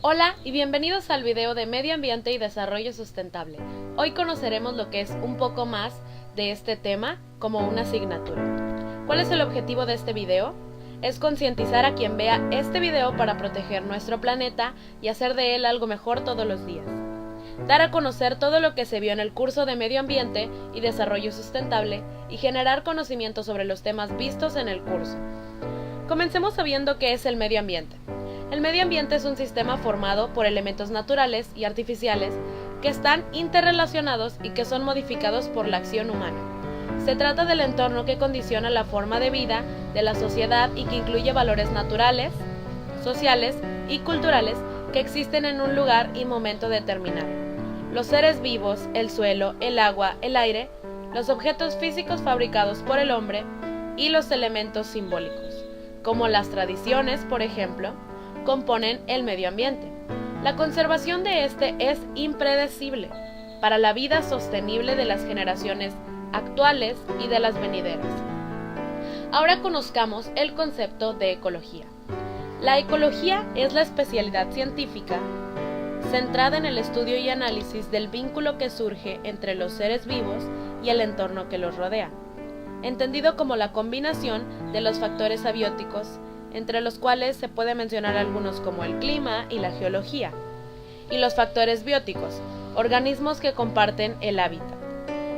Hola y bienvenidos al video de Medio Ambiente y Desarrollo Sustentable. Hoy conoceremos lo que es un poco más de este tema como una asignatura. ¿Cuál es el objetivo de este video? Es concientizar a quien vea este video para proteger nuestro planeta y hacer de él algo mejor todos los días. Dar a conocer todo lo que se vio en el curso de Medio Ambiente y Desarrollo Sustentable y generar conocimiento sobre los temas vistos en el curso. Comencemos sabiendo qué es el medio ambiente. El medio ambiente es un sistema formado por elementos naturales y artificiales que están interrelacionados y que son modificados por la acción humana. Se trata del entorno que condiciona la forma de vida de la sociedad y que incluye valores naturales, sociales y culturales que existen en un lugar y momento determinado. Los seres vivos, el suelo, el agua, el aire, los objetos físicos fabricados por el hombre y los elementos simbólicos, como las tradiciones, por ejemplo, componen el medio ambiente. La conservación de este es impredecible para la vida sostenible de las generaciones actuales y de las venideras. Ahora conozcamos el concepto de ecología. La ecología es la especialidad científica centrada en el estudio y análisis del vínculo que surge entre los seres vivos y el entorno que los rodea, entendido como la combinación de los factores abióticos, entre los cuales se puede mencionar algunos como el clima y la geología, y los factores bióticos, organismos que comparten el hábitat.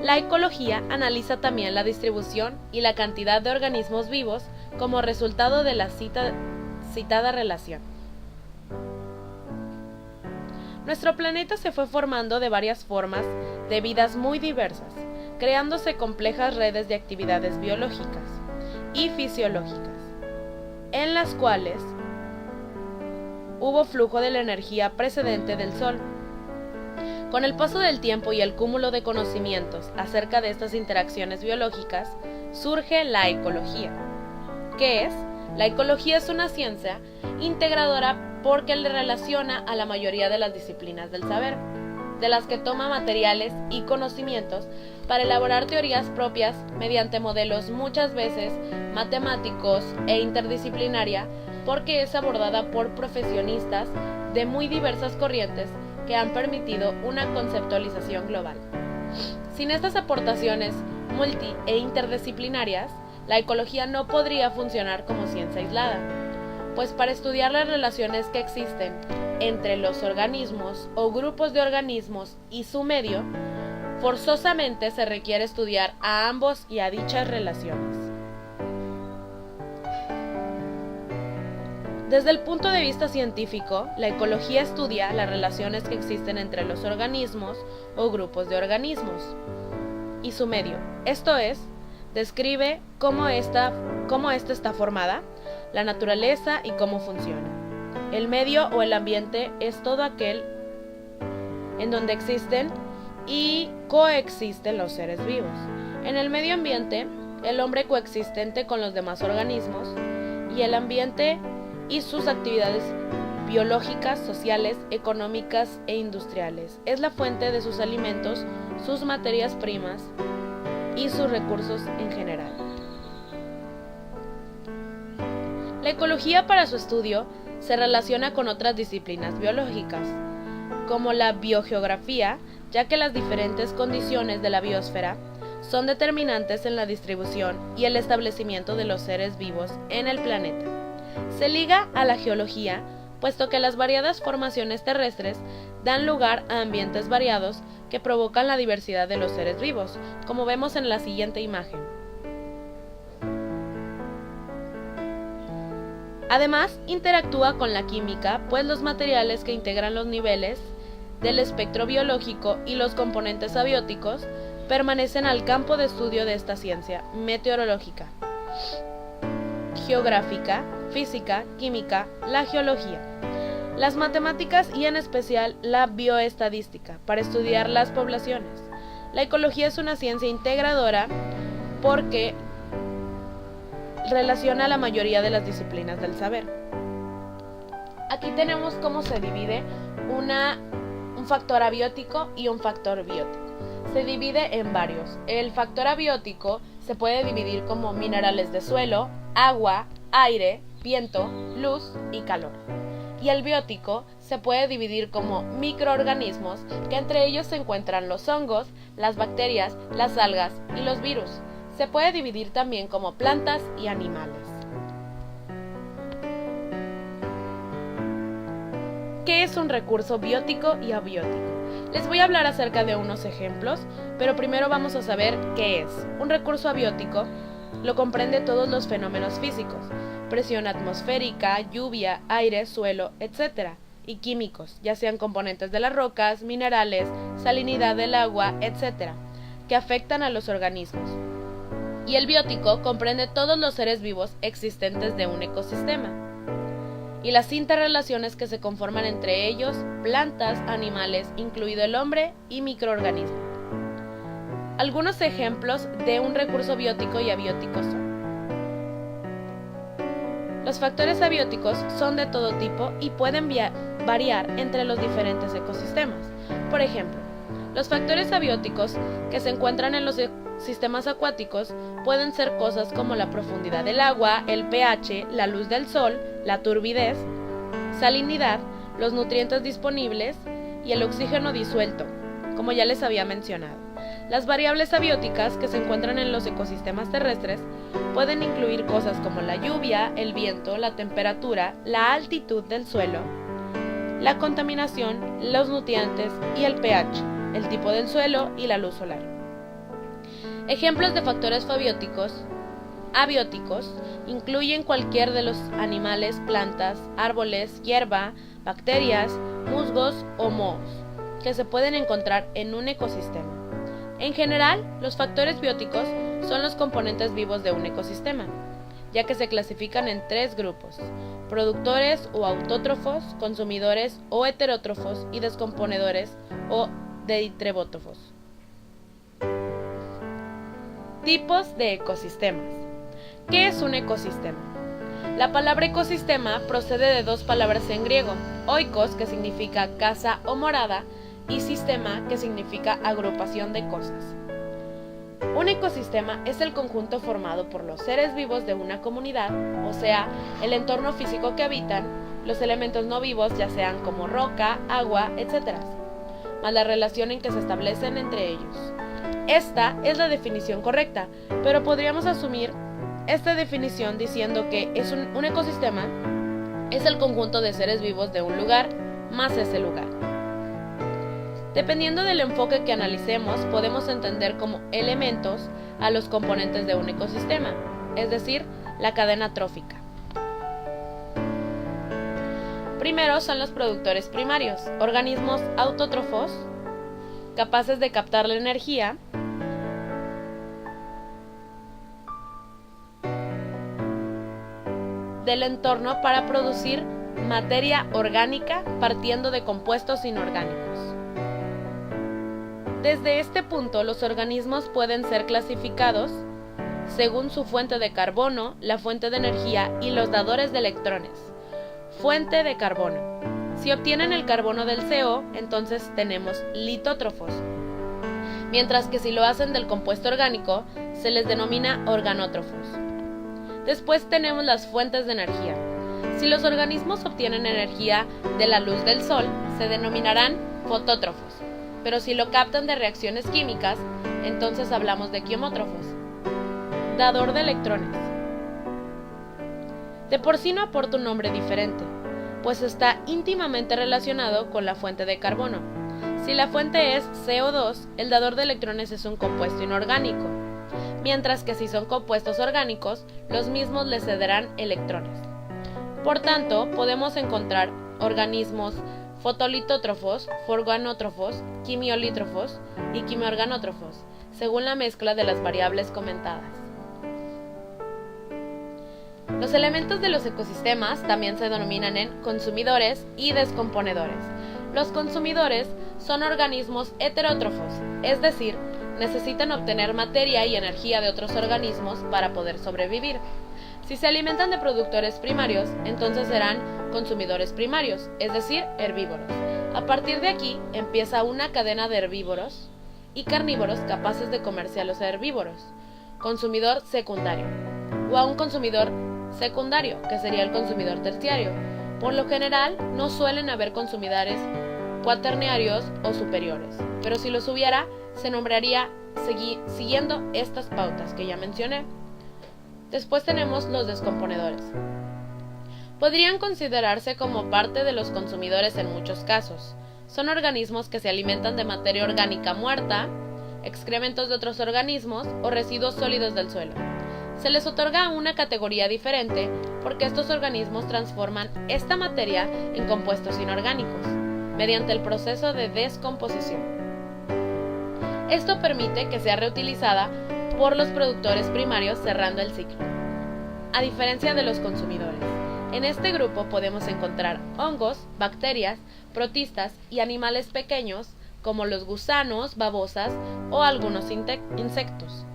La ecología analiza también la distribución y la cantidad de organismos vivos como resultado de la citada relación. Nuestro planeta se fue formando de varias formas de vidas muy diversas, creándose complejas redes de actividades biológicas y fisiológicas, en las cuales hubo flujo de la energía precedente del Sol. Con el paso del tiempo y el cúmulo de conocimientos acerca de estas interacciones biológicas, surge la ecología. ¿Qué es? La ecología es una ciencia integradora porque le relaciona a la mayoría de las disciplinas del saber, de las que toma materiales y conocimientos para elaborar teorías propias mediante modelos muchas veces matemáticos e interdisciplinaria, porque es abordada por profesionistas de muy diversas corrientes que han permitido una conceptualización global. Sin estas aportaciones multi e interdisciplinarias, la ecología no podría funcionar como ciencia aislada, pues para estudiar las relaciones que existen entre los organismos o grupos de organismos y su medio, forzosamente se requiere estudiar a ambos y a dichas relaciones. Desde el punto de vista científico, la ecología estudia las relaciones que existen entre los organismos o grupos de organismos y su medio, esto es, describe cómo ésta está formada, la naturaleza y cómo funciona. El medio o el ambiente es todo aquel en donde existen y coexisten los seres vivos. En el medio ambiente, el hombre coexistente con los demás organismos y el ambiente y sus actividades biológicas, sociales, económicas e industriales. Es la fuente de sus alimentos, sus materias primas y sus recursos en general. La ecología para su estudio se relaciona con otras disciplinas biológicas, como la biogeografía, ya que las diferentes condiciones de la biosfera son determinantes en la distribución y el establecimiento de los seres vivos en el planeta. Se liga a la geología, puesto que las variadas formaciones terrestres dan lugar a ambientes variados que provocan la diversidad de los seres vivos, como vemos en la siguiente imagen. Además, interactúa con la química, pues los materiales que integran los niveles del espectro biológico y los componentes abióticos permanecen al campo de estudio de esta ciencia meteorológica, geográfica, física, química, la geología, las matemáticas y en especial la bioestadística para estudiar las poblaciones. La ecología es una ciencia integradora porque relaciona a la mayoría de las disciplinas del saber. Aquí tenemos cómo se divide un factor abiótico y un factor biótico. Se divide en varios. El factor abiótico se puede dividir como minerales de suelo, agua, aire, viento, luz y calor. y el biótico se puede dividir como microorganismos, que entre ellos se encuentran los hongos, las bacterias, las algas y los virus. Se puede dividir también como plantas y animales. ¿Qué es un recurso biótico y abiótico? Les voy a hablar acerca de unos ejemplos, pero primero vamos a saber qué es. Un recurso abiótico lo comprende todos los fenómenos físicos, presión atmosférica, lluvia, aire, suelo, etc., y químicos, ya sean componentes de las rocas, minerales, salinidad del agua, etc., que afectan a los organismos. Y el biótico comprende todos los seres vivos existentes de un ecosistema y las interrelaciones que se conforman entre ellos, plantas, animales, incluido el hombre, y microorganismos. Algunos ejemplos de un recurso biótico y abiótico son: los factores abióticos son de todo tipo y pueden variar entre los diferentes ecosistemas. Por ejemplo, los factores abióticos que se encuentran en los sistemas acuáticos pueden ser cosas como la profundidad del agua, el pH, la luz del sol, la turbidez, salinidad, los nutrientes disponibles y el oxígeno disuelto, como ya les había mencionado. Las variables abióticas que se encuentran en los ecosistemas terrestres pueden incluir cosas como la lluvia, el viento, la temperatura, la altitud del suelo, la contaminación, los nutrientes y el pH, el tipo del suelo y la luz solar. Ejemplos de factores abióticos incluyen cualquier de los animales, plantas, árboles, hierba, bacterias, musgos o mohos que se pueden encontrar en un ecosistema. En general, los factores bióticos son los componentes vivos de un ecosistema, ya que se clasifican en 3 grupos: productores o autótrofos, consumidores o heterótrofos y descomponedores o deitrótrofos. Tipos de ecosistemas. ¿Qué es un ecosistema? La palabra ecosistema procede de 2 palabras en griego: oikos, que significa casa o morada, y sistema, que significa agrupación de cosas. Un ecosistema es el conjunto formado por los seres vivos de una comunidad, o sea, el entorno físico que habitan, los elementos no vivos, ya sean como roca, agua, etc., más la relación en que se establecen entre ellos. Esta es la definición correcta, pero podríamos asumir esta definición diciendo que un ecosistema es el conjunto de seres vivos de un lugar más ese lugar. Dependiendo del enfoque que analicemos, podemos entender como elementos a los componentes de un ecosistema, es decir, la cadena trófica. Primero son los productores primarios, organismos autótrofos, capaces de captar la energía del entorno para producir materia orgánica partiendo de compuestos inorgánicos. Desde este punto, los organismos pueden ser clasificados según su fuente de carbono, la fuente de energía y los dadores de electrones. Fuente de carbono. Si obtienen el carbono del CO, entonces tenemos litótrofos, mientras que si lo hacen del compuesto orgánico, se les denomina organótrofos. Después tenemos las fuentes de energía. Si los organismos obtienen energía de la luz del sol, se denominarán fotótrofos, pero si lo captan de reacciones químicas, entonces hablamos de quiemótrofos. Dador de electrones. De por sí no aporta un nombre diferente, pues está íntimamente relacionado con la fuente de carbono. Si la fuente es CO2, el dador de electrones es un compuesto inorgánico, mientras que si son compuestos orgánicos, los mismos le cederán electrones. Por tanto, podemos encontrar organismos fotolitótrofos, organótrofos, quimiolítrofos y quimiorganótrofos, según la mezcla de las variables comentadas. Los elementos de los ecosistemas también se denominan en consumidores y descomponedores. Los consumidores son organismos heterótrofos, es decir, necesitan obtener materia y energía de otros organismos para poder sobrevivir. Si se alimentan de productores primarios, entonces serán consumidores primarios, es decir, herbívoros. A partir de aquí empieza una cadena de herbívoros y carnívoros capaces de comerse a los herbívoros. Consumidor secundario, o a un consumidor secundario, que sería el consumidor terciario, Por lo general, no suelen haber consumidores cuaternarios o superiores, pero si los hubiera, se nombraría siguiendo estas pautas que ya mencioné. Después tenemos los descomponedores. Podrían considerarse como parte de los consumidores en muchos casos. Son organismos que se alimentan de materia orgánica muerta, excrementos de otros organismos o residuos sólidos del suelo. Se les otorga una categoría diferente porque estos organismos transforman esta materia en compuestos inorgánicos mediante el proceso de descomposición. Esto permite que sea reutilizada por los productores primarios cerrando el ciclo. A diferencia de los consumidores, en este grupo podemos encontrar hongos, bacterias, protistas y animales pequeños como los gusanos, babosas o algunos insectos.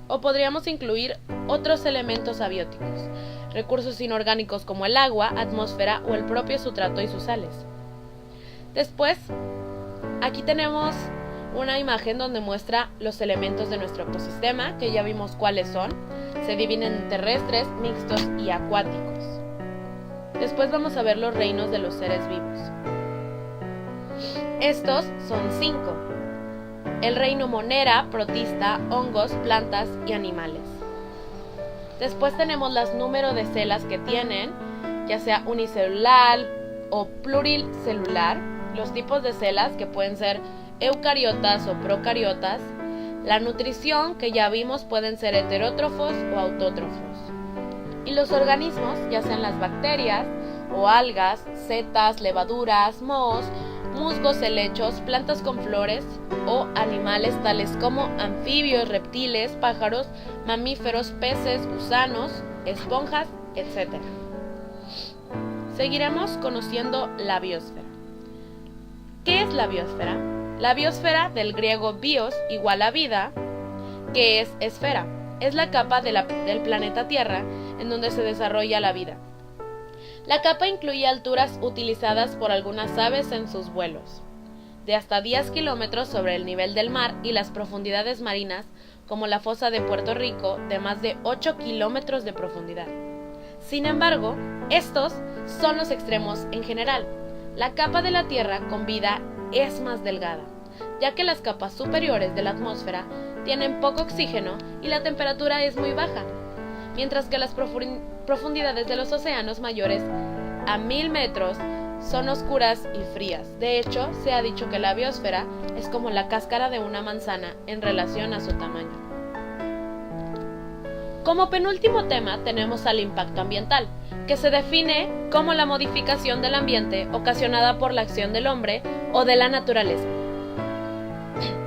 O podríamos incluir otros elementos abióticos, recursos inorgánicos como el agua, atmósfera o el propio sustrato y sus sales. Después, aquí tenemos una imagen donde muestra los elementos de nuestro ecosistema, que ya vimos cuáles son. Se dividen en terrestres, mixtos y acuáticos. Después vamos a ver los reinos de los seres vivos. Estos son 5. El reino monera, protista, hongos, plantas y animales. Después tenemos las número de celas que tienen, ya sea unicelular o pluricelular, los tipos de celas que pueden ser eucariotas o procariotas, la nutrición que ya vimos pueden ser heterótrofos o autótrofos, y los organismos, ya sean las bacterias o algas, setas, levaduras, mohos, musgos, helechos, plantas con flores o animales tales como anfibios, reptiles, pájaros, mamíferos, peces, gusanos, esponjas, etc. Seguiremos conociendo la biosfera. ¿Qué es la biosfera? La biosfera, del griego bios, igual a vida, que es esfera. Es la capa del planeta Tierra en donde se desarrolla la vida. La capa incluye alturas utilizadas por algunas aves en sus vuelos, de hasta 10 kilómetros sobre el nivel del mar, y las profundidades marinas, como la fosa de Puerto Rico, de más de 8 kilómetros de profundidad. Sin embargo, estos son los extremos en general. La capa de la Tierra con vida es más delgada, ya que las capas superiores de la atmósfera tienen poco oxígeno y la temperatura es muy baja, mientras que las profundidades de los océanos mayores a 1000 metros son oscuras y frías. De hecho, se ha dicho que la biosfera es como la cáscara de una manzana en relación a su tamaño. Como penúltimo tema tenemos al impacto ambiental, que se define como la modificación del ambiente ocasionada por la acción del hombre o de la naturaleza.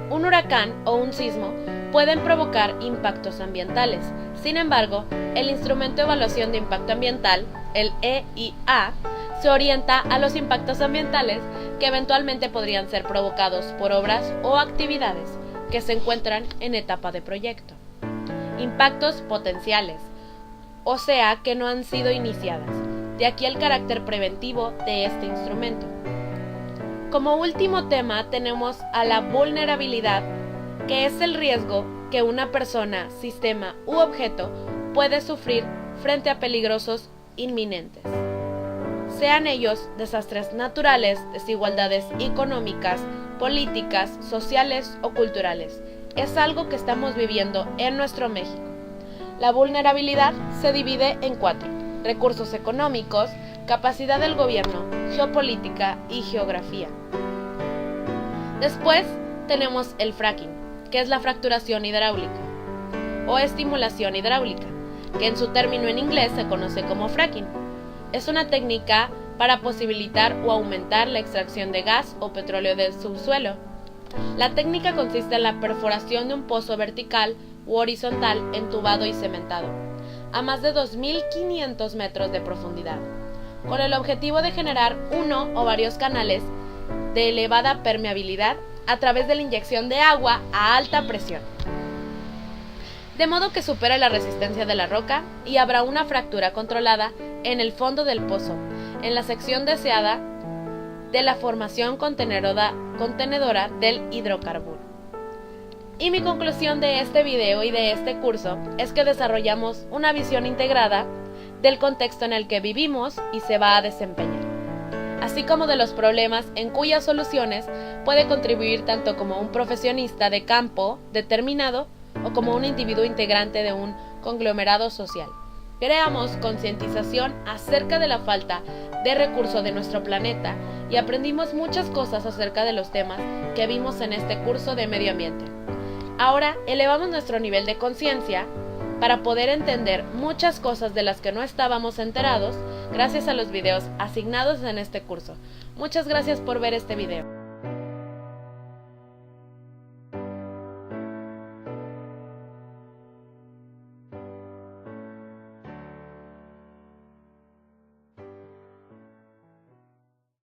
Un huracán o un sismo pueden provocar impactos ambientales. Sin embargo, el Instrumento de Evaluación de Impacto Ambiental, el EIA, se orienta a los impactos ambientales que eventualmente podrían ser provocados por obras o actividades que se encuentran en etapa de proyecto. Impactos potenciales, o sea, que no han sido iniciadas. De aquí el carácter preventivo de este instrumento. Como último tema tenemos a la vulnerabilidad, que es el riesgo que una persona, sistema u objeto puede sufrir frente a peligrosos inminentes. Sean ellos desastres naturales, desigualdades económicas, políticas, sociales o culturales. Es algo que estamos viviendo en nuestro México. La vulnerabilidad se divide en 4: recursos económicos, capacidad del gobierno, geopolítica y geografía. Después tenemos el fracking, que es la fracturación hidráulica o estimulación hidráulica, que en su término en inglés se conoce como fracking. Es una técnica para posibilitar o aumentar la extracción de gas o petróleo del subsuelo. La técnica consiste en la perforación de un pozo vertical u horizontal, entubado y cementado, a más de 2.500 metros de profundidad, con el objetivo de generar uno o varios canales de elevada permeabilidad a través de la inyección de agua a alta presión, de modo que supere la resistencia de la roca y habrá una fractura controlada en el fondo del pozo, en la sección deseada de la formación contenedora del hidrocarburo. Y mi conclusión de este video y de este curso es que desarrollamos una visión integrada del contexto en el que vivimos y se va a desempeñar. así como de los problemas en cuyas soluciones puede contribuir tanto como un profesionista de campo determinado o como un individuo integrante de un conglomerado social. Creamos concientización acerca de la falta de recursos de nuestro planeta y aprendimos muchas cosas acerca de los temas que vimos en este curso de medio ambiente. Ahora elevamos nuestro nivel de conciencia para poder entender muchas cosas de las que no estábamos enterados gracias a los videos asignados en este curso. Muchas gracias por ver este video.